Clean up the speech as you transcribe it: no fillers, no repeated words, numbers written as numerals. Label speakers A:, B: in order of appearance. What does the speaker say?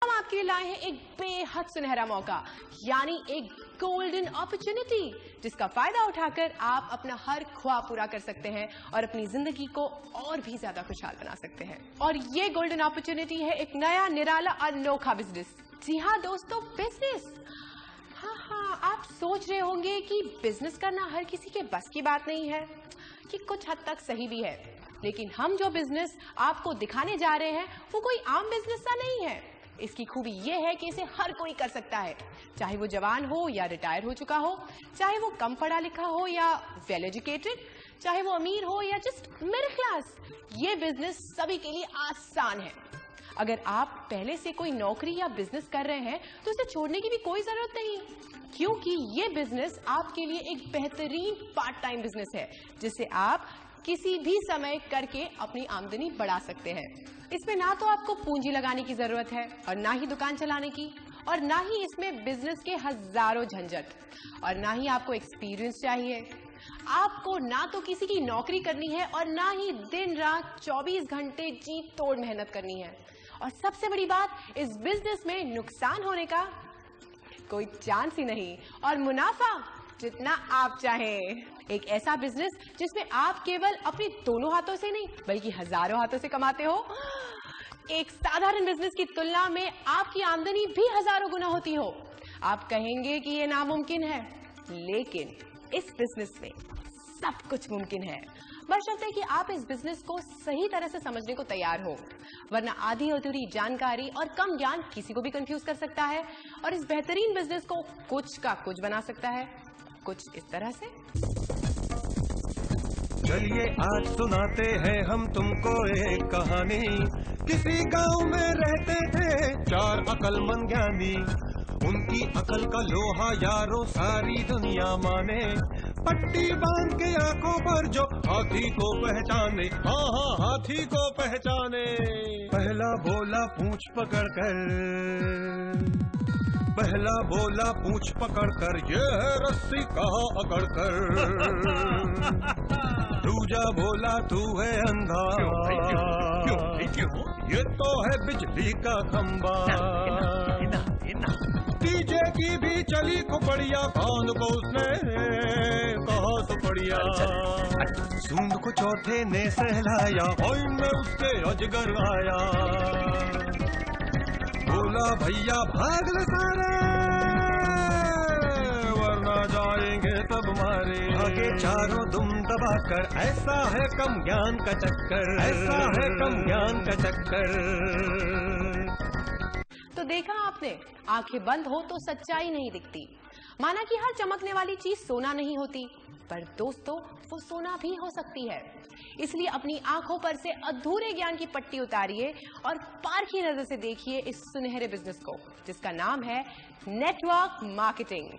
A: हम आपके लिए लाए हैं एक बेहद सुनहरा मौका, यानी एक गोल्डन अपॉर्चुनिटी, जिसका फायदा उठाकर आप अपना हर ख्वाब पूरा कर सकते हैं और अपनी जिंदगी को और भी ज्यादा खुशहाल बना सकते हैं। और ये गोल्डन अपॉर्चुनिटी है एक नया निराला अनोखा बिजनेस। जी हाँ दोस्तों, बिजनेस। हाँ, आप सोच रहे होंगे कि बिजनेस करना हर किसी के बस की बात नहीं है, कि कुछ हद तक सही भी है, लेकिन हम जो बिजनेस आपको दिखाने जा रहे हैं वो कोई आम बिजनेस सा नहीं है। इसकी खूबी ये है कि इसे हर कोई कर सकता है, चाहे वो जवान हो या रिटायर हो चुका हो, चाहे वो कम पढ़ा लिखा हो या वेल एजुकेटेड, चाहे वो अमीर हो या जस्ट मिडिल क्लास। ये बिजनेस सभी के लिए आसान है। अगर आप पहले से कोई नौकरी या बिजनेस कर रहे हैं तो इसे छोड़ने की भी कोई जरूरत नहीं, क्योंकि ये बिजनेस आपके लिए एक बेहतरीन पार्ट टाइम बिजनेस है, जिसे आप किसी भी समय करके अपनी आमदनी बढ़ा सकते हैं। इसमें ना तो आपको पूंजी लगाने की जरूरत है और ना ही दुकान चलाने की, और ना ही इसमें बिजनेस के हजारों झंझट, और ना ही आपको एक्सपीरियंस चाहिए। आपको ना तो किसी की नौकरी करनी है और ना ही दिन रात 24 घंटे जी तोड़ मेहनत करनी है। और सबसे बड़ी बात, इस बिजनेस में नुकसान होने का कोई चांस ही नहीं, और मुनाफा जितना आप चाहें। एक ऐसा बिजनेस जिसमें आप केवल अपने दोनों हाथों से नहीं बल्कि हजारों हाथों से कमाते हो। एक साधारण बिजनेस की तुलना में आपकी आमदनी भी हजारों गुना होती हो। आप कहेंगे कि ये नामुमकिन है, लेकिन इस बिजनेस में सब कुछ मुमकिन है, बशर्ते कि आप इस बिजनेस को सही तरह से समझने को तैयार हो, वरना आधी अधूरी जानकारी और कम ज्ञान किसी को भी कंफ्यूज कर सकता है और इस बेहतरीन बिजनेस को कुछ का कुछ बना सकता है। कुछ इस तरह से।
B: चलिए आज सुनाते हैं हम तुमको एक कहानी। किसी गांव में रहते थे 4 अकलमंद ज्ञानी। उनकी अकल का लोहा यारों सारी दुनिया माने। पट्टी बांध के आंखों पर जो हाथी को पहचाने, हाँ हाथी को पहचाने। पहला बोला पूंछ पकड़ कर, पहला बोला पूंछ पकड़ कर, ये है रस्सी कहाँ अकड़ कर। दूजा बोला तू है अंधा, ये तो है बिजली का खंबा। तीजे की भी चली खुपड़िया, कान को उसने कहा सुपड़िया। सूंद को चौथे ने सहलाया, और में उससे अजगर आया। बोला भैया भाग ले सारे, वरना जाएंगे सब मारे। आगे चारों दुम दबाकर, ऐसा है कम ज्ञान का चक्कर, ऐसा है कम ज्ञान का चक्कर।
A: तो देखा आपने, आंखें बंद हो तो सच्चाई नहीं दिखती। माना कि हर चमकने वाली चीज सोना नहीं होती, पर दोस्तों वो सोना भी हो सकती है। इसलिए अपनी आंखों पर से अधूरे ज्ञान की पट्टी उतारिए और पारखी नजर से देखिए इस सुनहरे बिजनेस को, जिसका नाम है नेटवर्क मार्केटिंग।